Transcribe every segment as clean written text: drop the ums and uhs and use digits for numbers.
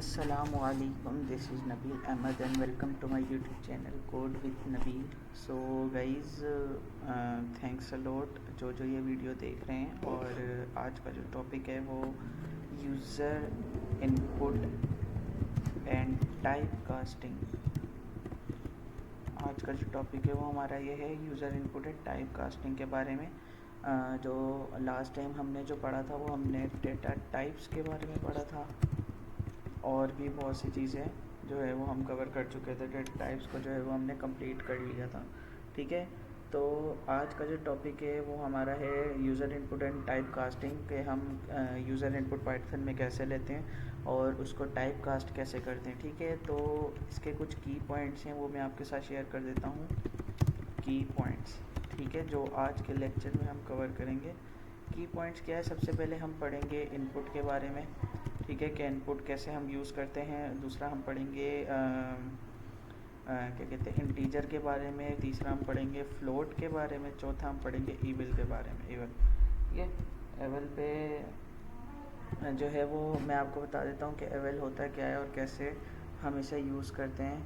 Assalamualaikum, this is Nabil Ahmed and welcome to my YouTube channel Code with Nabil. So guys, thanks a lot जो ये video देख रहे हैं। और आज का जो टॉपिक है वो user input and type casting. आज का जो टॉपिक है वो हमारा ये है user input and type casting के बारे में। जो लास्ट टाइम हमने जो पढ़ा था वो हमने डेटा टाइप्स के बारे में पढ़ा था और भी बहुत सी चीज़ें जो है वो हम कवर कर चुके थे। डेटा टाइप्स को जो है वो हमने कंप्लीट कर लिया था। ठीक है, तो आज का जो टॉपिक है वो हमारा है user input and type casting के। हम यूज़र इनपुट पाइथन में कैसे लेते हैं और उसको टाइप कास्ट कैसे करते हैं। ठीक है, तो इसके कुछ की पॉइंट्स हैं वो मैं आपके साथ शेयर कर देता हूँ। की पॉइंट्स, ठीक है, जो आज के लेक्चर में हम कवर करेंगे। की पॉइंट्स क्या है? सबसे पहले हम पढ़ेंगे इनपुट के बारे में, ठीक है, कि इनपुट कैसे हम यूज़ करते हैं। दूसरा हम पढ़ेंगे क्या कहते हैं, इंटीजर के बारे में। तीसरा हम पढ़ेंगे फ्लोट के बारे में। चौथा हम पढ़ेंगे ईवल के बारे में। ईवल, ठीक है, एवल पे जो है वो मैं आपको बता देता हूँ कि एवल होता क्या है और कैसे हम इसे यूज़ करते हैं।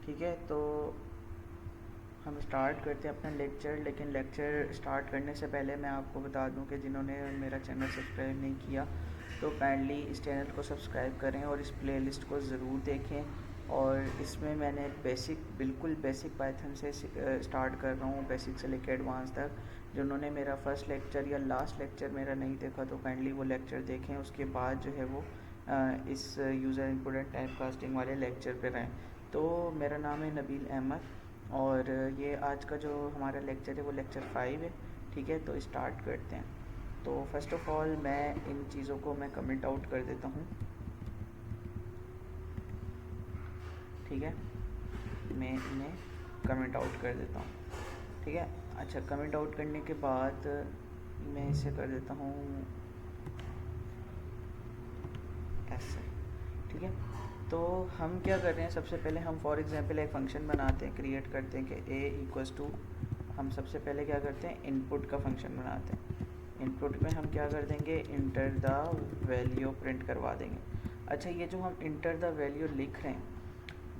ठीक है, तो हम स्टार्ट करते हैं अपना लेक्चर। लेकिन लेक्चर स्टार्ट करने से पहले मैं आपको बता दूं कि जिन्होंने मेरा चैनल सब्सक्राइब नहीं किया तो काइंडली इस चैनल को सब्सक्राइब करें और इस प्लेलिस्ट को ज़रूर देखें। और इसमें मैंने बिल्कुल बेसिक पाइथन से स्टार्ट कर रहा हूँ, बेसिक से लेकर एडवांस तक। जिन्होंने मेरा फर्स्ट लेक्चर या लास्ट लेक्चर मेरा नहीं देखा तो काइंडली वो लेक्चर देखें, उसके बाद जो है वो इस user input and type casting वाले लेक्चर पर रहें। तो मेरा नाम है नबील अहमद और ये आज का जो हमारा लेक्चर है वो लेक्चर 5 है। ठीक है, तो स्टार्ट करते हैं। तो फर्स्ट ऑफ ऑल मैं इन चीज़ों को मैं कमेंट आउट कर देता हूँ। ठीक है, मैं इन्हें कमेंट आउट कर देता हूँ। ठीक है, अच्छा, कमेंट आउट करने के बाद मैं इसे कर देता हूँ ऐसे। ठीक है, तो हम क्या कर रहे हैं, सबसे पहले हम फॉर एग्जांपल एक फ़ंक्शन बनाते हैं, क्रिएट करते हैं कि a इक्वल्स टू, हम सबसे पहले क्या करते हैं, इनपुट का फंक्शन बनाते हैं। इनपुट में हम क्या कर देंगे, इंटर द वैल्यू प्रिंट करवा देंगे। अच्छा, ये जो हम इंटर द वैल्यू लिख रहे हैं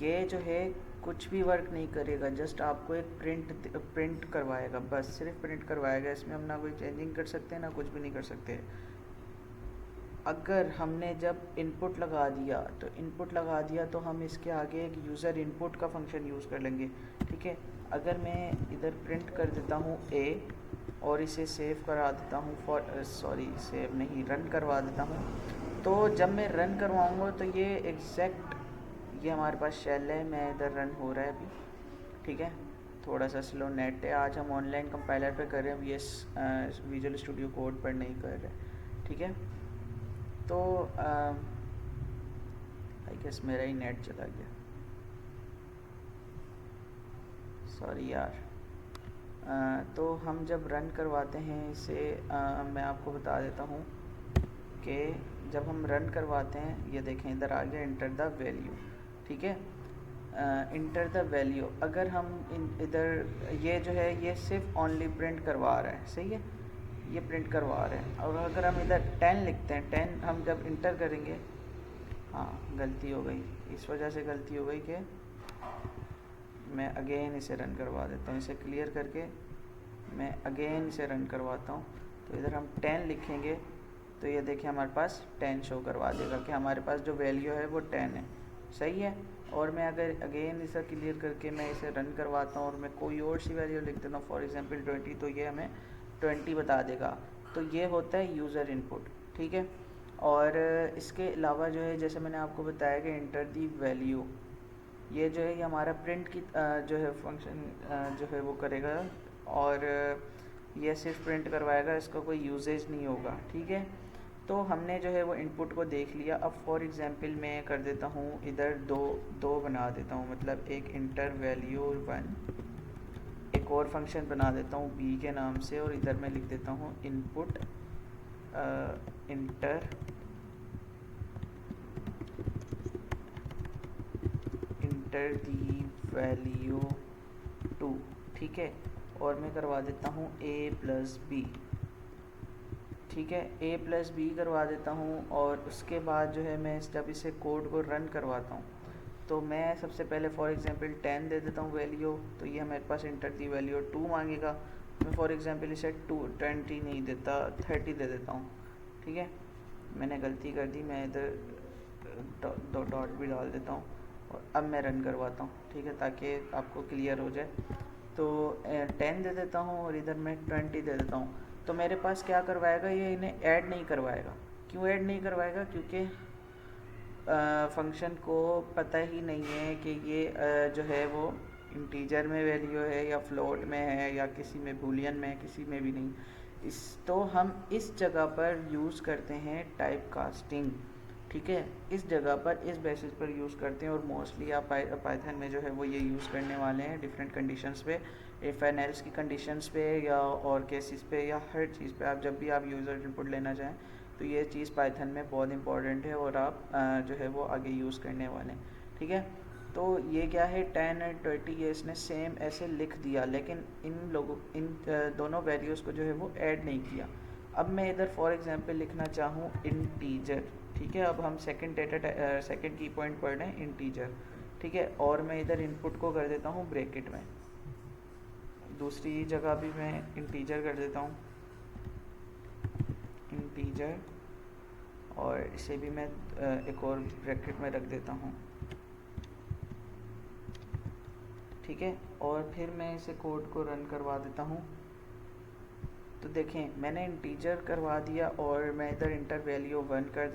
ये जो है कुछ भी वर्क नहीं करेगा, जस्ट आपको एक प्रिंट करवाएगा, बस सिर्फ प्रिंट करवाएगा। इसमें हम ना कोई चेंजिंग कर सकते हैं ना कुछ भी नहीं कर सकते। अगर हमने जब इनपुट लगा दिया तो हम इसके आगे एक यूज़र इनपुट का फंक्शन यूज़ कर लेंगे। ठीक है, अगर मैं इधर प्रिंट कर देता हूँ a और इसे सेव करा देता हूँ सेव नहीं, रन करवा देता हूँ, तो जब मैं रन करवाऊँगा तो ये हमारे पास शेल है, मैं इधर रन हो रहा है अभी। ठीक है, थोड़ा सा स्लो नेट है। आज हम ऑनलाइन कंपाइलर पे कर रहे हैं, ये विजुअल स्टूडियो कोड पर नहीं कर रहे। ठीक है, तो आई गेस मेरा ही नेट चला गया, सॉरी यार। तो हम जब रन करवाते हैं इसे, मैं आपको बता देता हूँ कि जब हम रन करवाते हैं, ये देखें इधर आ गया इंटर द वैल्यू। ठीक है, इंटर द वैल्यू, अगर हम इधर ये जो है ये सिर्फ ओनली प्रिंट करवा रहा है, सही है, ये प्रिंट करवा रहे हैं। और अगर हम इधर 10 लिखते हैं, 10 हम जब इंटर करेंगे, हाँ गलती हो गई, इस वजह से गलती हो गई कि मैं अगेन इसे रन करवा देता हूँ। इसे क्लियर करके मैं अगेन इसे रन करवाता हूँ। तो इधर हम 10 लिखेंगे तो ये देखिए हमारे पास 10 शो करवा देगा कि हमारे पास जो वैल्यू है वो 10 है, सही है। और मैं अगर अगेन इसे क्लियर करके मैं इसे रन करवाता हूँ और मैं कोई और सी वैल्यू लिख देता हूँ, फॉर एग्जांपल 20, तो ये हमें 20 बता देगा। तो ये होता है यूज़र इनपुट। ठीक है, और इसके अलावा जो है, जैसे मैंने आपको बताया कि इंटर दी वैल्यू, ये जो है ये हमारा प्रिंट की जो है फंक्शन जो है वो करेगा और ये सिर्फ प्रिंट करवाएगा, इसका कोई यूजेज नहीं होगा। ठीक है, तो हमने जो है वो इनपुट को देख लिया। अब फॉर एग्जांपल मैं कर देता हूँ इधर दो बना देता हूँ, मतलब एक इंटर वैल्यू 1, एक और फंक्शन बना देता हूँ b के नाम से, और इधर मैं लिख देता हूँ इनपुट इंटर दी वैल्यू 2। ठीक है, और मैं करवा देता हूँ a + b। ठीक है, a प्लस बी करवा देता हूँ और उसके बाद जो है मैं जब इसे कोड को रन करवाता हूँ तो मैं सबसे पहले फॉर एग्जांपल 10 दे देता हूँ वैल्यू, तो ये मेरे पास इंटर दी वैल्यू 2 मांगेगा। मैं फॉर एग्जांपल इसे 20 नहीं देता, 30 दे देता हूँ। ठीक है, मैंने गलती कर दी, मैं इधर दो डॉट भी डाल देता हूँ और अब मैं रन करवाता हूँ। ठीक है, ताकि आपको क्लियर हो जाए। तो 10 दे देता हूँ और इधर मैं 20 दे देता हूँ। तो मेरे पास क्या करवाएगा, ये इन्हें ऐड नहीं करवाएगा। क्यों ऐड नहीं करवाएगा? क्योंकि फंक्शन को पता ही नहीं है कि ये जो है वो इंटीजर में वैल्यू है या फ्लोट में है या किसी में बूलियन में है, किसी में भी नहीं। इस तो हम इस जगह पर यूज़ करते हैं टाइप कास्टिंग। ठीक है, इस जगह पर इस बेसिस पर यूज़ करते हैं और मोस्टली आप पाइथन में जो है वो ये यूज़ करने वाले हैं डिफरेंट कंडीशंस पे, इफ़ एंड एल्स की कंडीशंस पे या और केसेस पे या हर चीज़ पे। आप जब भी आप यूज़र इनपुट लेना चाहें तो ये चीज़ पाइथन में बहुत इंपॉर्टेंट है और आप जो है वो आगे यूज़ करने वाले हैं। ठीक है, तो ये क्या है 10 एंड 20 ये इसने सेम ऐसे लिख दिया, लेकिन इन दोनों वैल्यूज़ को जो है वो ऐड नहीं किया। अब मैं इधर फॉर एग्जांपल लिखना चाहूँ इंटीजर। ठीक है, अब हम सेकंड की पॉइंट पढ़ रहे हैं इंटीजर। ठीक है, और मैं इधर इनपुट को कर देता हूँ ब्रैकेट में, दूसरी जगह भी मैं इंटीजर कर देता हूँ इंटीजर, और इसे भी मैं एक और ब्रैकेट में रख देता हूँ। ठीक है, और फिर मैं इसे कोड को रन करवा देता हूँ। तो देखें मैंने इंटीजर करवा दिया और मैं इधर इंटर वैल्यू 10 कर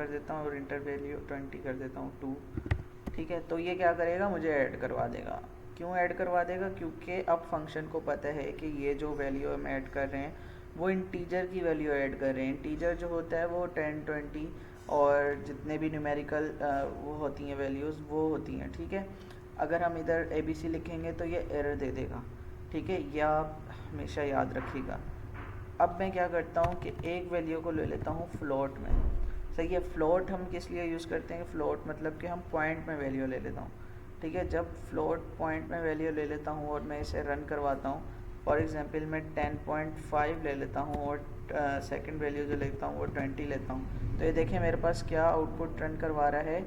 देता हूँ और इंटर वैल्यू 20 कर देता हूँ 2। ठीक है, तो ये क्या करेगा, मुझे ऐड करवा देगा। क्यों ऐड करवा देगा? क्योंकि अब फंक्शन को पता है कि ये जो वैल्यू हम ऐड कर रहे हैं वो इंटीजर की वैल्यू ऐड कर रहे हैं। इंटीजर जो होता है वो 10, 20 और जितने भी न्यूमेरिकल वो होती हैं वैल्यूज़ वो होती हैं। ठीक है, अगर हम इधर ABC लिखेंगे तो ये एरर दे देगा। ठीक है, यह आप हमेशा याद रखिएगा। अब मैं क्या करता हूँ कि एक वैल्यू को ले लेता हूँ फ्लोट में। सही है, फ्लोट हम किस लिए यूज़ करते हैं? फ्लोट मतलब कि हम पॉइंट में वैल्यू ले लेता हूँ। ठीक है, जब फ्लोट पॉइंट में वैल्यू ले लेता हूँ और मैं इसे रन करवाता हूँ, फॉर एग्जांपल मैं 10.5 ले लेता हूँ और सेकंड वैल्यू जो लेता हूँ वो 20 लेता हूँ, तो ये देखें मेरे पास क्या आउटपुट रन करवा रहा है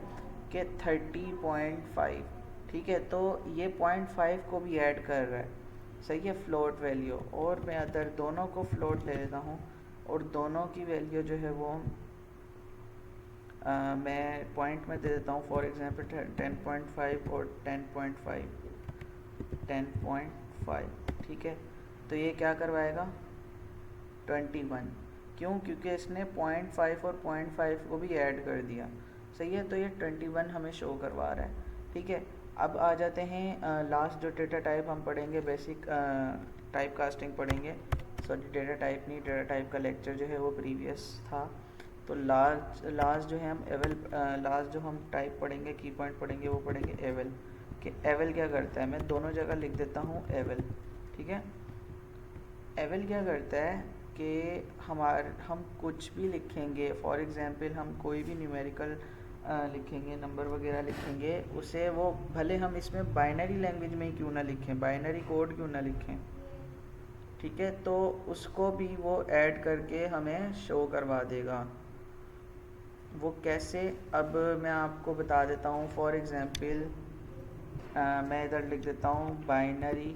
कि 30.5। ठीक है, तो ये 0.5 को भी ऐड कर रहा है। सही है, फ्लोट वैल्यू, और मैं अदर दोनों को फ्लोट ले लेता हूँ और दोनों की वैल्यू जो है वो मैं पॉइंट में दे देता हूँ। फॉर एग्जांपल 10.5 और 10.5। ठीक है, तो ये क्या करवाएगा 21। क्यों? क्योंकि इसने 0.5 और 0.5 को भी ऐड कर दिया। सही है, तो ये 21 हमें शो करवा रहा है। ठीक है, अब आ जाते हैं लास्ट जो डेटा टाइप हम पढ़ेंगे, बेसिक टाइप कास्टिंग पढ़ेंगे। सॉरी, डेटा टाइप नहीं, डेटा टाइप का लेक्चर जो है वो प्रीवियस था। तो लास्ट जो है हम लास्ट जो हम टाइप पढ़ेंगे, की पॉइंट पढ़ेंगे, वो पढ़ेंगे एवल। कि एवल क्या करता है, मैं दोनों जगह लिख देता हूँ एवल। ठीक है, एवल क्या करता है कि हम कुछ भी लिखेंगे, फॉर एग्जांपल हम कोई भी न्यूमेरिकल लिखेंगे, नंबर वगैरह लिखेंगे, उसे वो भले हम इसमें बाइनरी लैंग्वेज में ही क्यों ना लिखें, बाइनरी कोड क्यों ना लिखें, ठीक है, तो उसको भी वो ऐड करके हमें शो करवा देगा। वो कैसे, अब मैं आपको बता देता हूँ। फॉर एग्जांपल मैं इधर लिख देता हूँ बाइनरी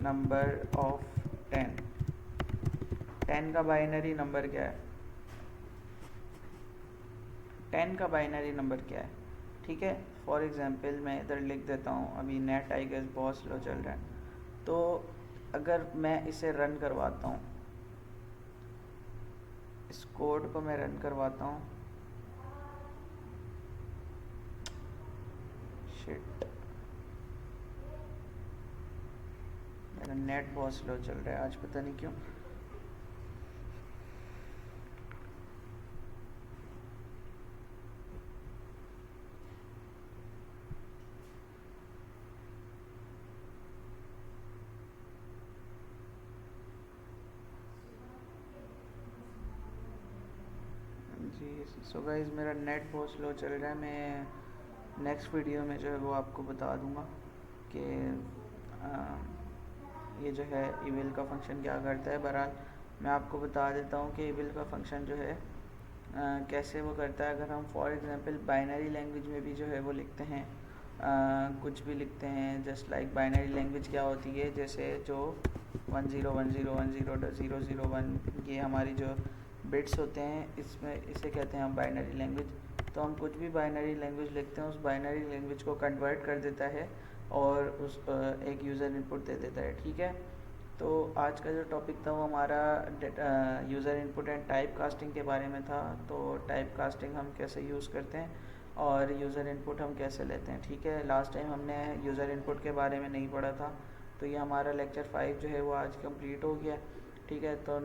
नंबर ऑफ 10 का बाइनरी नंबर क्या है, 10 का बाइनरी नंबर क्या है। ठीक है, फॉर एग्जांपल मैं इधर लिख देता हूँ, अभी नेट आई गेस बहुत स्लो चल रहा है, तो अगर मैं इसे रन करवाता हूँ, इस कोड को मैं रन करवाता हूँ, शिट मेरा नेट बहुत स्लो चल रहा है आज, पता नहीं क्यों। जी सो गाइस, मेरा नेट बहुत स्लो चल रहा है। मैं नेक्स्ट वीडियो में जो है वो आपको बता दूंगा कि ये जो है ईमेल का फंक्शन क्या करता है। बहरहाल मैं आपको बता देता हूँ कि एबल का फंक्शन जो है कैसे वो करता है। अगर हम फॉर एग्जांपल बाइनरी लैंग्वेज में भी जो है वो लिखते हैं, कुछ भी लिखते हैं, जस्ट लाइक बाइनरी लैंग्वेज क्या होती है, जैसे जो 1010100001 ये हमारी जो बिट्स होते हैं, इसमें इसे कहते हैं हम बाइनरी लैंग्वेज। तो हम कुछ भी बाइनरी लैंग्वेज लिखते हैं, उस बाइनरी लैंग्वेज को कन्वर्ट कर देता है और उस एक यूज़र इनपुट दे देता है। ठीक है, तो आज का जो टॉपिक था वो हमारा user input and type casting के बारे में था। तो टाइप कास्टिंग हम कैसे यूज़ करते हैं और यूज़र इनपुट हम कैसे लेते हैं। ठीक है, लास्ट टाइम हमने यूज़र इनपुट के बारे में नहीं पढ़ा था, तो ये हमारा लेक्चर 5 जो है वो आज कंप्लीट हो गया। ठीक है, तो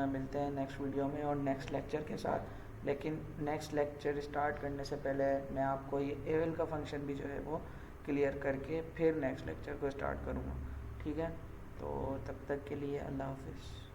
मिलते हैं नेक्स्ट वीडियो में और नेक्स्ट लेक्चर के साथ। लेकिन नेक्स्ट लेक्चर स्टार्ट करने से पहले मैं आपको ये एवल का फंक्शन भी जो है वो क्लियर करके फिर नेक्स्ट लेक्चर को स्टार्ट करूँगा। ठीक है, तो तब तक के लिए अल्लाह हाफिज़।